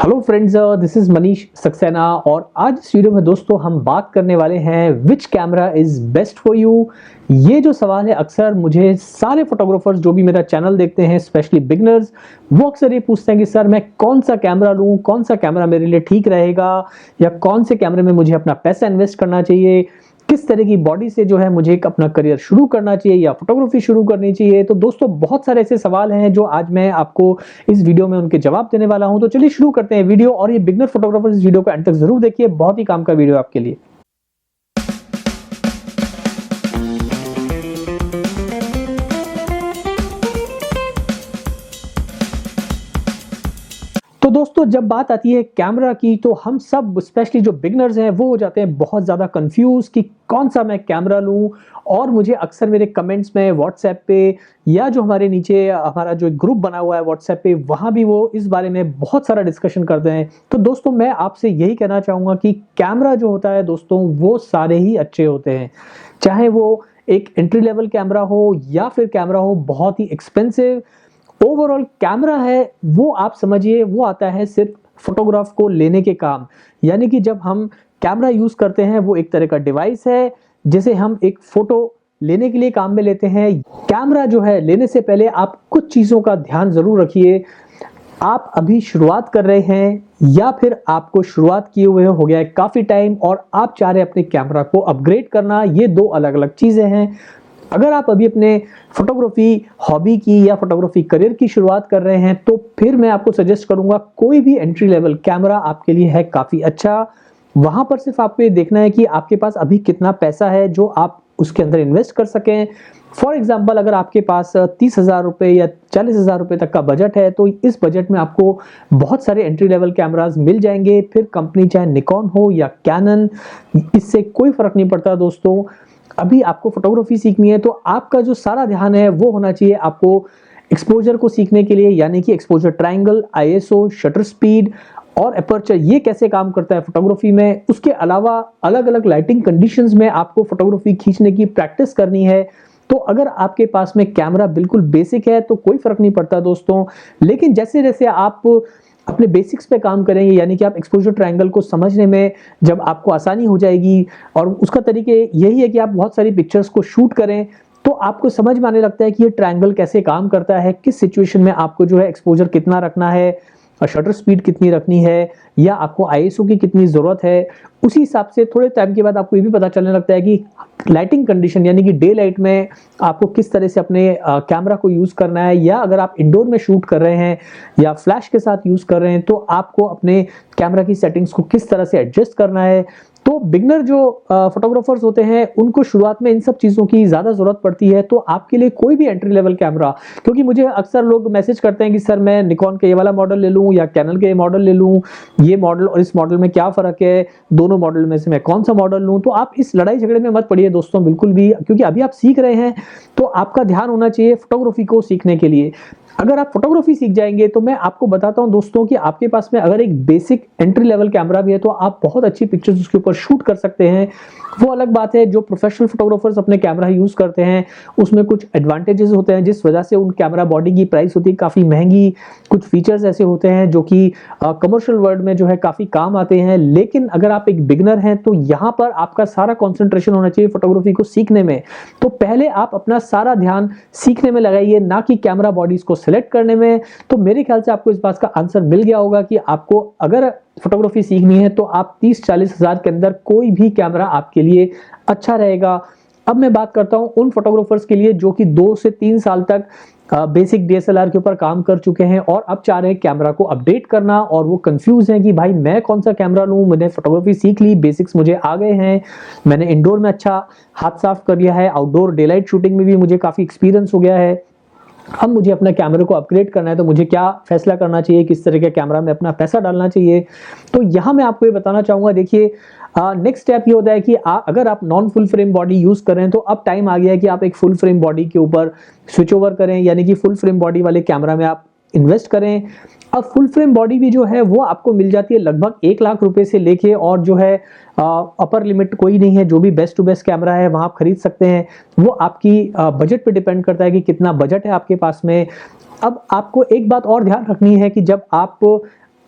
Hello friends, this is Manish Saxena और आज इस वीडियो में दोस्तों हम बात करने वाले हैं which camera is best for you. ये जो सवाल है अक्सर मुझे सारे फोटोग्राफर्स जो भी मेरा चैनल देखते हैं, स्पेशली बिगनर्स, वो अक्सर ये पूछते हैं कि सर मैं कौन सा कैमरा लूं, कौन सा कैमरा मेरे लिए ठीक रहेगा, या कौन से कैमरे में मुझे अपना पैसा इन्वेस्ट करना चाहिए, किस तरह की बॉडी से जो है मुझे एक अपना करियर शुरू करना चाहिए या फोटोग्राफी शुरू करनी चाहिए। तो दोस्तों बहुत सारे ऐसे सवाल हैं जो आज मैं आपको इस वीडियो में उनके जवाब देने वाला हूं। तो चलिए शुरू करते हैं वीडियो, और ये बिगनर फोटोग्राफर इस वीडियो को अंत तक जरूर देखिए, बहुत ही काम का वीडियो आपके लिए। तो दोस्तों जब बात आती है कैमरा की तो हम सब स्पेशली जो बिगनर्स हैं वो हो जाते हैं बहुत ज़्यादा कंफ्यूज कि कौन सा मैं कैमरा लूं। और मुझे अक्सर मेरे कमेंट्स में व्हाट्सएप पे या जो हमारे नीचे हमारा जो ग्रुप बना हुआ है व्हाट्सएप पे, वहाँ भी वो इस बारे में बहुत सारा डिस्कशन करते हैं। तो दोस्तों मैं आपसे यही कहना चाहूँगा कि कैमरा जो होता है दोस्तों वो सारे ही अच्छे होते हैं, चाहे वो एक एंट्री लेवल कैमरा हो या फिर कैमरा हो बहुत ही एक्सपेंसिव। ओवरऑल कैमरा है वो आप समझिए वो आता है सिर्फ फोटोग्राफ को लेने के काम। यानी कि जब हम कैमरा यूज करते हैं वो एक तरह का डिवाइस है जिसे हम एक फोटो लेने के लिए काम में लेते हैं। कैमरा जो है लेने से पहले आप कुछ चीजों का ध्यान जरूर रखिए। आप अभी शुरुआत कर रहे हैं या फिर आपको शुरुआत किए हुए हो गया है काफी टाइम और आप चाह रहे हैं अपने कैमरा को अपग्रेड करना, ये दो अलग अलग चीजें हैं। अगर आप अभी अपने फोटोग्राफी हॉबी की या फोटोग्राफी करियर की शुरुआत कर रहे हैं तो फिर मैं आपको सजेस्ट करूंगा कोई भी एंट्री लेवल कैमरा आपके लिए है काफी अच्छा। वहां पर सिर्फ आपको ये देखना है कि आपके पास अभी कितना पैसा है जो आप उसके अंदर इन्वेस्ट कर सकें। फॉर एग्जाम्पल अगर आपके पास 30,000 रुपए या 40,000 रुपए तक का बजट है तो इस बजट में आपको बहुत सारे एंट्री लेवल कैमरास मिल जाएंगे। फिर कंपनी चाहे निकॉन हो या कैनन, इससे कोई फर्क नहीं पड़ता दोस्तों। अभी आपको फोटोग्राफी सीखनी है तो आपका जो सारा ध्यान है वो होना चाहिए आपको एक्सपोजर को सीखने के लिए, यानी कि exposure triangle, ISO, shutter speed और अपर्चर, ये कैसे काम करता है फोटोग्राफी में। उसके अलावा अलग अलग लाइटिंग कंडीशंस में आपको फोटोग्राफी खींचने की प्रैक्टिस करनी है। तो अगर आपके पास में कैमरा बिल्कुल बेसिक है तो कोई फर्क नहीं पड़ता दोस्तों, लेकिन जैसे जैसे आप अपने बेसिक्स पे काम करेंगे, यानी कि आप एक्सपोजर ट्रायंगल को समझने में जब आपको आसानी हो जाएगी, और उसका तरीके यही है कि आप बहुत सारी पिक्चर्स को शूट करें तो आपको समझ में आने लगता है कि ये ट्रायंगल कैसे काम करता है, किस सिचुएशन में आपको जो है एक्सपोजर कितना रखना है, शटर स्पीड कितनी रखनी है, या आपको आईएसओ की कितनी जरूरत है। उसी हिसाब से थोड़े टाइम के बाद आपको ये भी पता चलने लगता है कि लाइटिंग कंडीशन, यानी कि डे लाइट में आपको किस तरह से अपने कैमरा को यूज करना है, या अगर आप इंडोर में शूट कर रहे हैं या फ्लैश के साथ यूज कर रहे हैं तो आपको अपने कैमरा की सेटिंग्स को किस तरह से एडजस्ट करना है। तो बिगनर जो फोटोग्राफर्स होते हैं उनको शुरुआत में इन सब चीजों की ज्यादा जरूरत पड़ती है। तो आपके लिए कोई भी एंट्री लेवल कैमरा, क्योंकि मुझे अक्सर लोग मैसेज करते हैं कि सर मैं निकॉन के ये वाला मॉडल ले लूं या कैनन के ये मॉडल ले लूं, ये मॉडल और इस मॉडल में क्या फर्क है, दोनों मॉडल में से मैं कौन सा मॉडल लूं। तो आप इस लड़ाई झगड़े में मत पड़िए दोस्तों, बिल्कुल भी, क्योंकि अभी आप सीख रहे हैं तो आपका ध्यान होना चाहिए फोटोग्राफी को सीखने के लिए। अगर आप फोटोग्राफी सीख जाएंगे तो मैं आपको बताता हूं दोस्तों कि आपके पास में अगर एक बेसिक एंट्री लेवल कैमरा भी है तो आप बहुत अच्छी पिक्चर्स उसके ऊपर शूट कर सकते हैं। वो अलग बात है जो प्रोफेशनल फोटोग्राफर्स अपने कैमरा यूज करते हैं उसमें कुछ एडवांटेजेस होते हैं जिस वजह से उन कैमरा बॉडी की प्राइस होती है काफी महंगी। कुछ फीचर्स ऐसे होते हैं जो कि कमर्शियल वर्ल्ड में जो है काफी काम आते हैं। लेकिन अगर आप एक बिगनर हैं तो यहाँ पर आपका सारा कॉन्सेंट्रेशन होना चाहिए फोटोग्राफी को सीखने में। तो पहले आप अपना सारा ध्यान सीखने में लगाइए, ना कि कैमरा बॉडीज को सिलेक्ट करने में। तो मेरे ख्याल से आपको इस बात का आंसर मिल गया होगा कि आपको अगर फोटोग्राफी सीखनी है तो आप 30-40 हजार के अंदर कोई भी कैमरा आपके लिए अच्छा रहेगा। अब मैं बात करता हूं उन फोटोग्राफर्स के लिए जो कि 2 से 3 साल तक बेसिक डीएसएलआर के ऊपर काम कर चुके हैं और अब चाह रहे हैं कैमरा को अपडेट करना, और वो कंफ्यूज हैं कि भाई मैं कौन सा कैमरा लूं। मैंने फोटोग्राफी सीख ली, बेसिक्स मुझे आ गए हैं, मैंने इंडोर में अच्छा हाथ साफ कर लिया है, आउटडोर डे लाइट शूटिंग में भी मुझे काफी एक्सपीरियंस हो गया है, अब मुझे अपना कैमरे को अपग्रेड करना है तो मुझे क्या फैसला करना चाहिए, किस तरह के कैमरा में अपना पैसा डालना चाहिए। तो यहाँ मैं आपको ये बताना चाहूंगा, देखिए नेक्स्ट स्टेप ये होता है कि अगर आप non full frame body use करें तो अब टाइम आ गया है कि आप एक फुल फ्रेम बॉडी के ऊपर स्विच ओवर करें, यानी कि फुल फ्रेम बॉडी वाले कैमरा में आप इन्वेस्ट करें। अब फुल फ्रेम बॉडी भी जो है वो आपको मिल जाती है लगभग 1 लाख रुपए से लेके, और जो है अपर लिमिट कोई नहीं है, जो भी बेस्ट टू बेस्ट कैमरा है वहां आप खरीद सकते हैं। वो आपकी बजट पे डिपेंड करता है कि कितना बजट है आपके पास में। अब आपको एक बात और ध्यान रखनी है कि जब आप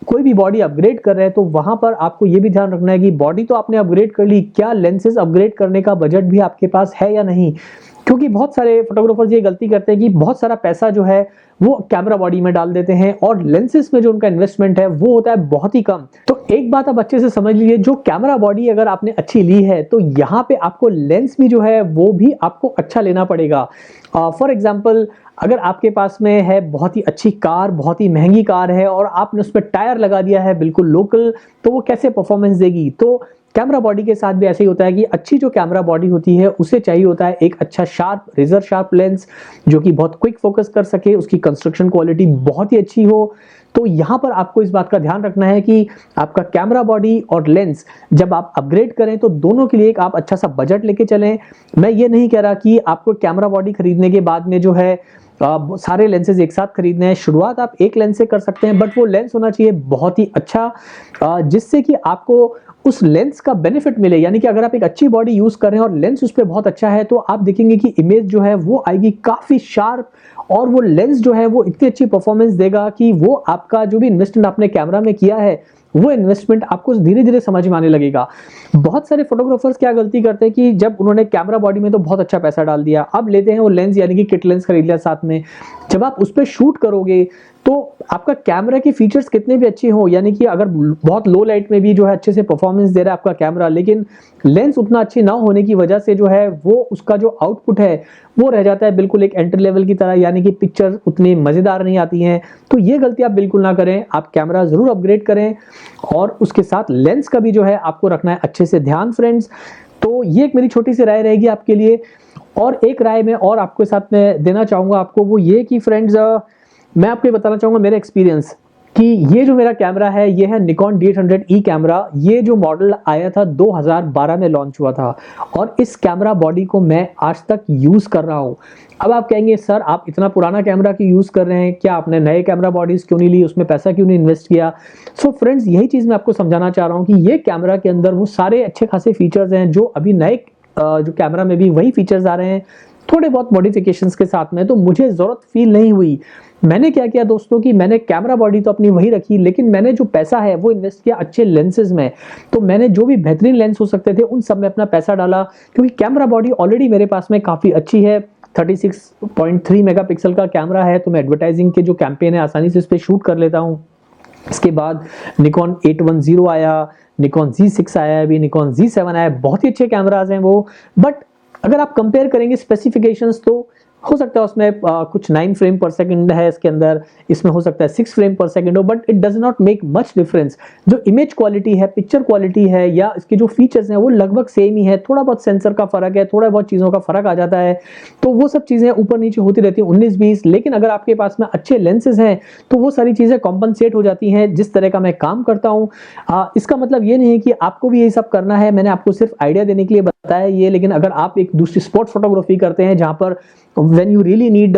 कोई भी बॉडी अपग्रेड कर रहे हैं तो वहां पर आपको ये भी ध्यान रखना है कि बॉडी तो आपने अपग्रेड कर ली, क्या लेंसेज अपग्रेड करने का बजट भी आपके पास है या नहीं। क्योंकि बहुत सारे फोटोग्राफर्स ये गलती करते हैं कि बहुत सारा पैसा जो है वो कैमरा बॉडी में डाल देते हैं और लेंसेज में जो उनका इन्वेस्टमेंट है वो होता है बहुत ही कम। तो एक बात आप अच्छे से समझ लीजिए, जो कैमरा बॉडी अगर आपने अच्छी ली है तो यहाँ पे आपको लेंस भी जो है वो भी आपको अच्छा लेना पड़ेगा। फॉर एग्जाम्पल, अगर आपके पास में है बहुत ही अच्छी कार, बहुत ही महंगी कार है और आपने उस पर टायर लगा दिया है बिल्कुल लोकल, तो वो कैसे परफॉर्मेंस देगी। तो कैमरा बॉडी के साथ भी ऐसे ही होता है कि अच्छी जो कैमरा बॉडी होती है उसे चाहिए होता है एक अच्छा शार्प, रेजर शार्प लेंस जो कि बहुत क्विक फोकस कर सके, उसकी कंस्ट्रक्शन क्वालिटी बहुत ही अच्छी हो। तो यहाँ पर आपको इस बात का ध्यान रखना है कि आपका कैमरा बॉडी और लेंस जब आप अपग्रेड करें तो दोनों के लिए एक आप अच्छा सा बजट लेके चलें। मैं ये नहीं कह रहा कि आपको कैमरा बॉडी खरीदने के बाद में जो है सारे लेंसेज एक साथ खरीदने हैं। शुरुआत आप एक लेंस से कर सकते हैं, बट वो लेंस होना चाहिए बहुत ही अच्छा, जिससे कि आपको उस लेंस का बेनिफिट मिले। यानी कि अगर आप एक अच्छी बॉडी यूज कर रहे हैं और लेंस उस पर बहुत अच्छा है तो आप देखेंगे कि इमेज जो है वो आएगी काफी शार्प, और वो लेंस जो है वो इतनी अच्छी परफॉर्मेंस देगा कि वो आपका जो भी इन्वेस्टमेंट आपने कैमरा में किया है वो इन्वेस्टमेंट आपको धीरे धीरे समझ में आने लगेगा। बहुत सारे फोटोग्राफर्स क्या गलती करते हैं कि जब उन्होंने कैमरा बॉडी में तो बहुत अच्छा पैसा डाल दिया, अब लेते हैं वो लेंस यानी कि किट लेंस खरीद लिया साथ में, जब आप उस पर शूट करोगे तो आपका कैमरा के फीचर्स कितने भी अच्छे हो, यानी कि अगर बहुत लो लाइट में भी जो है अच्छे से परफॉर्मेंस दे रहा है आपका कैमरा, लेकिन लेंस उतना अच्छे ना होने की वजह से जो है वो उसका जो आउटपुट है वो रह जाता है बिल्कुल एक एंट्री लेवल की तरह, यानी कि पिक्चर उतनी मजेदार नहीं आती हैं। तो ये गलती आप बिल्कुल ना करें, आप कैमरा जरूर अपग्रेड करें और उसके साथ लेंस का भी जो है आपको रखना है अच्छे से ध्यान फ्रेंड्स। तो ये एक मेरी छोटी सी राय रहेगी आपके लिए। और एक राय मैं और आपके साथ में देना चाहूंगा आपको, वो ये कि फ्रेंड्स मैं आपको बताना चाहूंगा मेरा एक्सपीरियंस कि ये जो मेरा कैमरा है ये है निकॉन D800E कैमरा। ये जो मॉडल आया था 2012 में लॉन्च हुआ था और इस कैमरा बॉडी को मैं आज तक यूज कर रहा हूं। अब आप कहेंगे सर आप इतना पुराना कैमरा क्यों यूज कर रहे हैं, क्या आपने नए कैमरा बॉडीज क्यों नहीं ली, उसमें पैसा क्यों नहीं इन्वेस्ट किया। सो फ्रेंड्स यही चीज मैं आपको समझाना चाह रहा हूँ कि ये कैमरा के अंदर वो सारे अच्छे खासे फीचर्स हैं जो अभी नए जो कैमरा में भी वही फीचर्स आ रहे हैं, थोड़े बहुत मॉडिफिकेशंस के साथ में। तो मुझे जरूरत फील नहीं हुई। मैंने क्या किया दोस्तों कि मैंने कैमरा बॉडी तो अपनी वही रखी, लेकिन मैंने जो पैसा है वो इन्वेस्ट किया अच्छे लेंसेज में। तो मैंने जो भी बेहतरीन लेंस हो सकते थे उन सब में अपना पैसा डाला, क्योंकि कैमरा बॉडी ऑलरेडी मेरे पास में काफी अच्छी है। 36.3 मेगापिक्सल का कैमरा है, तो मैं एडवर्टाइजिंग के जो कैंपेन है आसानी से इस पर शूट कर लेता हूँ। इसके बाद निकॉन 810 आया, निकॉन Z6 आया, अभी निकॉन Z7 आया, बहुत ही अच्छे कैमराज हैं वो। बट अगर आप कंपेयर करेंगे स्पेसिफिकेशंस तो हो सकता है उसमें कुछ 9 फ्रेम पर सेकंड है इसके अंदर, इसमें हो सकता है 6 फ्रेम पर सेकंड हो, but it does not make much difference. जो इमेज क्वालिटी है, पिक्चर क्वालिटी है या इसके जो फीचर्स हैं वो लगभग सेम ही है। थोड़ा बहुत सेंसर का फर्क है, थोड़ा बहुत चीजों का फर्क आ जाता है, तो वो सब चीजें ऊपर नीचे होती रहती है 19-20। लेकिन अगर आपके पास में अच्छे लेंसेज हैं तो वो सारी चीजें कॉम्पनसेट हो जाती हैं। जिस तरह का मैं काम करता हूँ इसका मतलब ये नहीं है कि आपको भी यही सब करना है, मैंने आपको सिर्फ आइडिया देने के लिए बताया ये। लेकिन अगर आप एक दूसरी स्पोर्ट्स फोटोग्राफी करते हैं जहां पर when you really need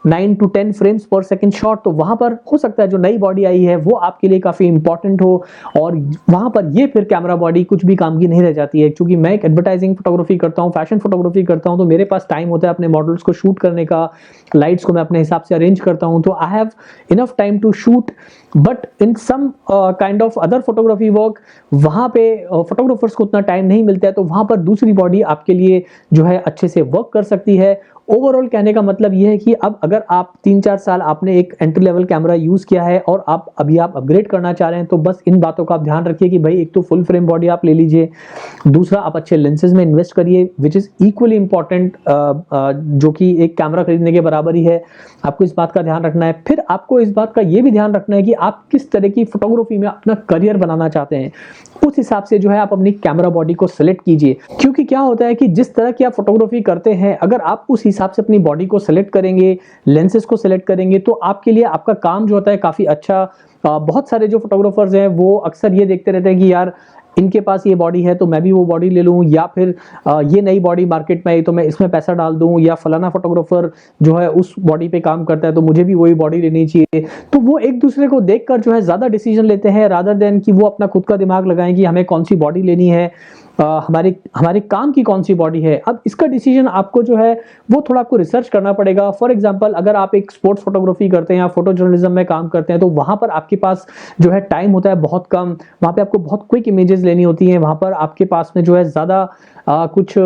9 to 10 frames पर सेकंड शॉट, तो वहां पर हो सकता है जो नई बॉडी आई है वो आपके लिए काफी इंपॉर्टेंट हो, और वहां पर ये फिर कैमरा बॉडी कुछ भी काम की नहीं रह जाती है। क्योंकि मैं एक एडवर्टाइजिंग फोटोग्राफी करता हूँ, फैशन फोटोग्राफी करता हूँ, तो मेरे पास टाइम होता है अपने मॉडल्स को शूट करने का, लाइट्स को मैं अपने हिसाब से अरेंज करता हूँ, तो I have enough time to shoot. But in some kind of other photography work वहां पे फोटोग्राफर्स को उतना टाइम नहीं मिलता है, तो वहां पर दूसरी बॉडी आपके लिए जो है अच्छे से वर्क कर सकती है। ओवरऑल कहने का मतलब यह है कि अब अगर आप 3-4 साल आपने एक एंट्री लेवल कैमरा यूज किया है और आप अपग्रेड करना चाह रहे हैं, तो बस इन बातों का आप ध्यान रखिए कि भाई एक तो फुल फ्रेम बॉडी आप ले लीजिए, दूसरा आप अच्छे लेंसेज में इन्वेस्ट करिए विच इज इक्वली इंपॉर्टेंट, जो कि एक कैमरा खरीदने के बराबर ही है। आपको इस बात का ध्यान रखना है। फिर आपको इस बात का यह भी ध्यान रखना है कि आप किस तरह की फोटोग्राफी में अपना करियर बनाना चाहते हैं, उस हिसाब से जो है आप अपनी कैमरा बॉडी को सिलेक्ट कीजिए। क्योंकि क्या होता है कि जिस तरह की आप फोटोग्राफी करते हैं, अगर आप उस हिसाब से अपनी बॉडी को सिलेक्ट करेंगे, लेंसेज को सिलेक्ट करेंगे, तो आपके लिए आपका काम जो होता है काफी अच्छा। बहुत सारे जो फोटोग्राफर्स हैं वो अक्सर ये देखते रहते हैं कि यार इनके पास ये बॉडी है तो मैं भी वो बॉडी ले लूं, या फिर ये नई बॉडी मार्केट में आई तो मैं इसमें पैसा डाल दूं, या फलाना फोटोग्राफर जो है उस बॉडी पे काम करता है तो मुझे भी वही बॉडी लेनी चाहिए। तो वो एक दूसरे को देखकर जो है ज्यादा डिसीजन लेते हैं रादर देन कि वो अपना खुद का दिमाग लगाएं कि हमें कौन सी बॉडी लेनी है। हमारे हमारे काम की कौन सी बॉडी है। अब इसका डिसीजन आपको जो है वो थोड़ा आपको रिसर्च करना पड़ेगा। फॉर एग्जांपल अगर आप एक स्पोर्ट्स फोटोग्राफी करते हैं या फोटो जर्नलिज्म में काम करते हैं तो वहां पर आपके पास जो है टाइम होता है बहुत कम, वहां पे आपको बहुत क्विक इमेजेस लेनी होती हैं, वहां पर आपके पास में जो है ज्यादा कुछ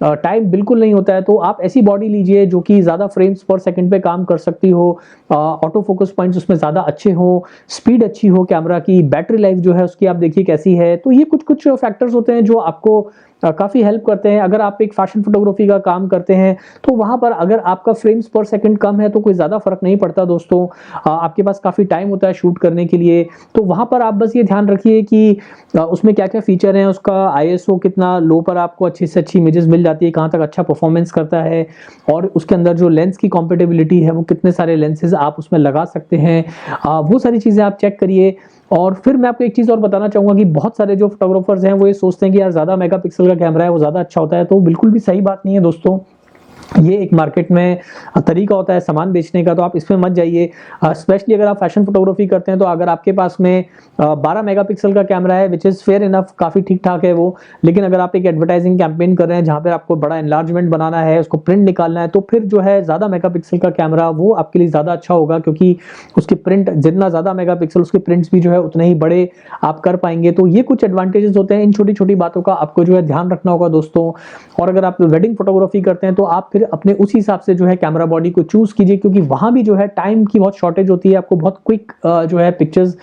टाइम बिल्कुल नहीं होता है। तो आप ऐसी बॉडी लीजिए जो कि ज़्यादा फ्रेम्स पर सेकंड पे काम कर सकती हो, ऑटो फोकस पॉइंट्स उसमें ज़्यादा अच्छे हो, स्पीड अच्छी हो कैमरा की, बैटरी लाइफ जो है उसकी आप देखिए कैसी है। तो ये कुछ कुछ फैक्टर्स होते हैं जो आपको काफ़ी हेल्प करते हैं। अगर आप एक फैशन फोटोग्राफी का काम करते हैं तो वहाँ पर अगर आपका फ्रेम्स पर सेकंड कम है तो कोई ज़्यादा फर्क नहीं पड़ता दोस्तों। आपके पास काफ़ी टाइम होता है शूट करने के लिए, तो वहाँ पर आप बस ये ध्यान रखिए कि उसमें क्या क्या फीचर हैं, उसका आईएसओ कितना लो पर आपको अच्छी से अच्छी इमेजेस मिल जाती है, कहाँ तक अच्छा परफॉर्मेंस करता है, और उसके अंदर जो लेंस की कॉम्पेटेबिलिटी है वो कितने सारे लेंसेज आप उसमें लगा सकते हैं, वो सारी चीज़ें आप चेक करिए। और फिर मैं आपको एक चीज़ और बताना चाहूँगा कि बहुत सारे जो फोटोग्राफर्स हैं वो ये सोचते हैं कि यार ज़्यादा मेगापिक्सल का कैमरा है वो ज़्यादा अच्छा होता है, तो बिल्कुल भी सही बात नहीं है दोस्तों। ये एक मार्केट में तरीका होता है सामान बेचने का, तो आप इसमें मत जाइए। स्पेशली अगर आप फैशन फोटोग्राफी करते हैं तो अगर आपके पास में 12 मेगापिक्सल का कैमरा है विच इज़ फेयर इनफ, काफ़ी ठीक ठाक है वो, लेकिन अगर आप एक एडवर्टाइजिंग कैंपेन कर रहे हैं जहाँ पे आपको बड़ा एनलार्जमेंट बनाना है, उसको प्रिंट निकालना है, तो फिर जो है ज़्यादा मेगापिक्सल का कैमरा वो आपके लिए ज़्यादा अच्छा होगा, क्योंकि उसकी प्रिंट जितना ज़्यादा मेगापिक्सल उसके प्रिंट्स भी जो है उतने ही बड़े आप कर पाएंगे। तो ये कुछ एडवांटेजेस होते हैं, इन छोटी छोटी बातों का आपको जो है ध्यान रखना होगा दोस्तों। और अगर आप वेडिंग फोटोग्राफी करते हैं तो आप फिर अपने उस हिसाब से जो है कैमरा बॉडी को चूज कीजिए, क्योंकि वहां भी जो है टाइम की बहुत शॉर्टेज होती है, आपको बहुत क्विक जो है पिक्चर्स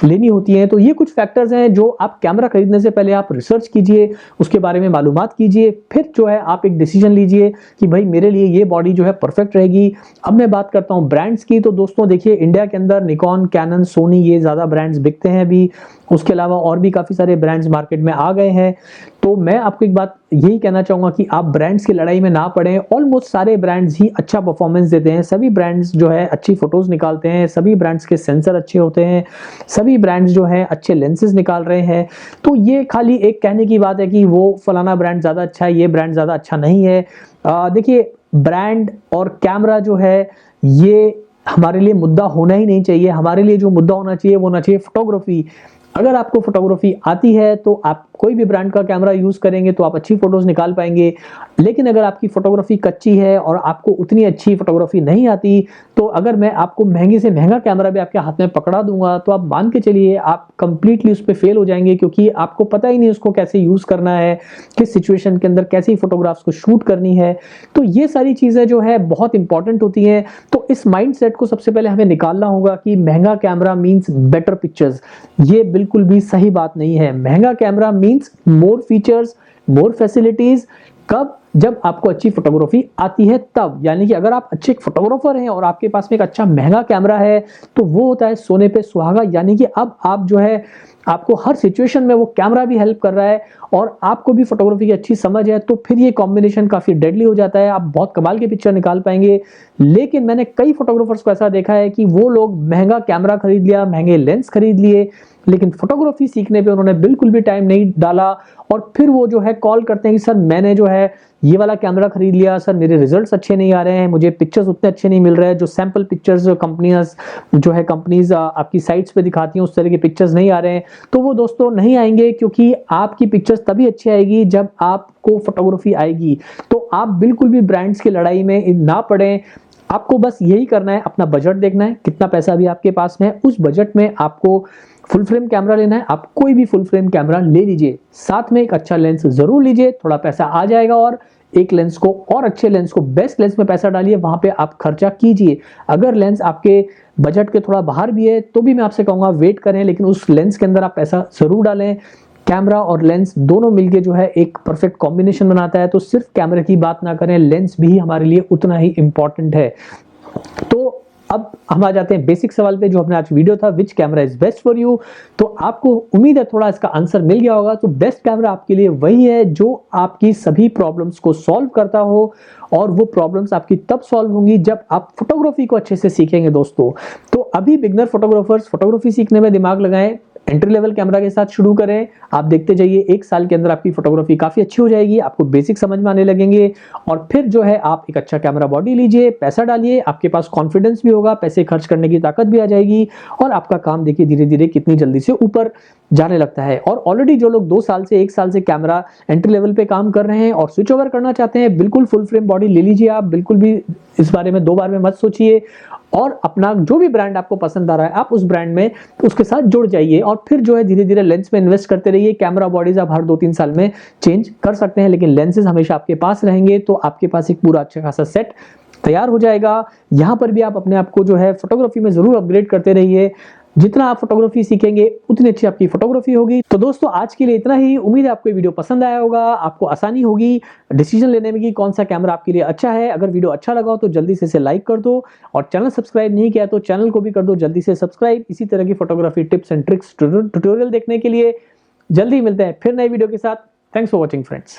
लेनी होती हैं। तो ये कुछ फैक्टर्स हैं जो आप कैमरा खरीदने से पहले आप रिसर्च कीजिए, उसके बारे में मालूमात कीजिए, फिर जो है आप एक डिसीजन लीजिए कि भाई मेरे लिए ये बॉडी जो है परफेक्ट रहेगी। अब मैं बात करता हूँ ब्रांड्स की, तो दोस्तों देखिए इंडिया के अंदर निकॉन, कैनन, सोनी ये ज्यादा ब्रांड्स बिकते हैं अभी। उसके अलावा और भी काफी सारे ब्रांड्स मार्केट में आ गए हैं। तो मैं आपको एक बात यही कहना चाहूंगा कि आप ब्रांड्स की लड़ाई में ना पड़े। ऑलमोस्ट सारे ब्रांड्स ही अच्छा परफॉर्मेंस देते हैं, सभी ब्रांड्स जो है अच्छी फोटोज निकालते हैं, सभी ब्रांड्स के सेंसर अच्छे होते हैं, सभी ब्रांड्स जो है अच्छे लेंसेज निकाल रहे हैं। तो ये खाली एक कहने की बात है कि वो फलाना ब्रांड ज्यादा अच्छा है, ये ब्रांड ज्यादा अच्छा नहीं है। देखिए ब्रांड और कैमरा जो है ये हमारे लिए मुद्दा होना ही नहीं चाहिए। हमारे लिए जो मुद्दा होना चाहिए वो होना चाहिए फोटोग्राफी। अगर आपको फोटोग्राफी आती है तो आप कोई भी ब्रांड का कैमरा यूज करेंगे तो आप अच्छी फोटोज निकाल पाएंगे। लेकिन अगर आपकी फोटोग्राफी कच्ची है और आपको उतनी अच्छी फोटोग्राफी नहीं आती, तो अगर मैं आपको महंगे से महंगा कैमरा भी आपके हाथ में पकड़ा दूंगा तो आप मान के चलिए आप कंप्लीटली उस पर फेल हो जाएंगे, क्योंकि आपको पता ही नहीं उसको कैसे यूज करना है, किस सिचुएशन के अंदर कैसी फोटोग्राफ्स को शूट करनी है। तो ये सारी चीजें जो है बहुत इंपॉर्टेंट होती हैं। तो इस माइंडसेट को सबसे पहले हमें निकालना होगा कि महंगा कैमरा मींस बेटर पिक्चर्स। ये बिल्कुल भी सही बात नहीं है। महंगा कैमरा मींस मोर फीचर्स, मोर फैसिलिटीज। कब? जब आपको अच्छी फोटोग्राफी आती है तब। यानी कि अगर आप अच्छे फोटोग्राफर हैं और आपके पास में एक अच्छा महंगा कैमरा है तो वो होता है सोने पे सुहागा। यानी कि अब आप जो है आपको हर सिचुएशन में वो कैमरा भी हेल्प कर रहा है और आपको भी फोटोग्राफी की अच्छी समझ है, तो फिर ये कॉम्बिनेशन काफी डेडली हो जाता है, आप बहुत कमाल के पिक्चर निकाल पाएंगे। लेकिन मैंने कई फोटोग्राफर्स को ऐसा देखा है कि वो लोग महंगा कैमरा खरीद लिया, महंगे लेंस खरीद लिए, लेकिन फोटोग्राफी सीखने पे उन्होंने बिल्कुल भी टाइम नहीं डाला, और फिर वो जो है कॉल करते हैं कि सर मैंने जो है ये वाला कैमरा खरीद लिया, सर मेरे रिजल्ट्स अच्छे नहीं आ रहे हैं, मुझे पिक्चर्स उतने अच्छे नहीं मिल रहे हैं, जो सैंपल पिक्चर्स जो कंपनीज आपकी साइट्स पे दिखाती हैं उस तरह के पिक्चर्स नहीं आ रहे हैं। तो वो दोस्तों नहीं आएंगे, क्योंकि आपकी पिक्चर्स तभी अच्छी आएगी जब आपको फोटोग्राफी आएगी। तो आप बिल्कुल भी ब्रांड्स की लड़ाई में ना पड़े। आपको बस यही करना है, अपना बजट देखना है, कितना पैसा भी आपके पास में है, उस बजट में आपको फुल फ्रेम कैमरा लेना है। आप कोई भी फुल फ्रेम कैमरा ले लीजिए, साथ में एक अच्छा लेंस जरूर लीजिए, थोड़ा पैसा आ जाएगा, और एक लेंस को और अच्छे लेंस को बेस्ट लेंस में पैसा डालिए, वहां पे आप खर्चा कीजिए। अगर लेंस आपके बजट के थोड़ा बाहर भी है तो भी मैं आपसे कहूंगा वेट करें, लेकिन उस लेंस के अंदर आप पैसा जरूर डालें। कैमरा और लेंस दोनों मिलके जो है एक परफेक्ट कॉम्बिनेशन बनाता है। तो सिर्फ कैमरे की बात ना करें, लेंस भी हमारे लिए उतना ही इंपॉर्टेंट है। तो अब हम आ जाते हैं बेसिक सवाल पे जो हमने आज वीडियो था, which camera is best for you. तो आपको उम्मीद है थोड़ा इसका आंसर मिल गया होगा। तो बेस्ट कैमरा आपके लिए वही है जो आपकी सभी प्रॉब्लम्स को सॉल्व करता हो, और वो प्रॉब्लम्स आपकी तब सॉल्व होंगी जब आप फोटोग्राफी को अच्छे से सीखेंगे दोस्तों। तो अभी बिगनर फोटोग्राफर्स फोटोग्राफी सीखने में दिमाग लगाएं, एंट्री लेवल कैमरा के साथ शुरू करें। आप देखते जाइए 1 साल के अंदर आपकी फोटोग्राफी काफी अच्छी हो जाएगी, आपको बेसिक समझ में आने लगेंगे और फिर जो है आप एक अच्छा कैमरा बॉडी लीजिए, पैसा डालिए, आपके पास कॉन्फिडेंस भी होगा, पैसे खर्च करने की ताकत भी आ जाएगी और आपका काम देखिए धीरे-धीरे कितनी जल्दी से ऊपर जाने लगता है। और ऑलरेडी जो लोग 2 साल से 1 साल से कैमरा एंट्री लेवल पे काम कर रहे हैं और स्विच ओवर करना चाहते हैं, बिल्कुल फुल फ्रेम बॉडी ले लीजिए आप, बिल्कुल भी इस बारे में 2 बार में मत सोचिए और अपना जो भी ब्रांड आपको पसंद आ रहा है आप उस ब्रांड में उसके साथ जुड़ जाइए और फिर जो है धीरे-धीरे लेंस में इन्वेस्ट करते रहिए। कैमरा बॉडीज आप हर 2-3 साल में चेंज कर सकते हैं, लेकिन लेंसेज हमेशा आपके पास रहेंगे, तो आपके पास एक पूरा अच्छा खासा सेट तैयार हो जाएगा। यहाँ पर भी आप अपने आप को जो है फोटोग्राफी में जरूर अपग्रेड करते रहिए। जितना आप फोटोग्राफी सीखेंगे उतनी अच्छी आपकी फोटोग्राफी होगी। तो दोस्तों आज के लिए इतना ही। उम्मीद है आपको ये वीडियो पसंद आया होगा, आपको आसानी होगी डिसीजन लेने में कि कौन सा कैमरा आपके लिए अच्छा है। अगर वीडियो अच्छा लगा हो तो जल्दी से इसे लाइक कर दो और चैनल सब्सक्राइब नहीं किया तो चैनल को भी कर दो जल्दी से सब्सक्राइब। इसी तरह की photography tips and tricks tutorial देखने के लिए जल्दी मिलते हैं फिर नए वीडियो के साथ। Thanks for watching friends.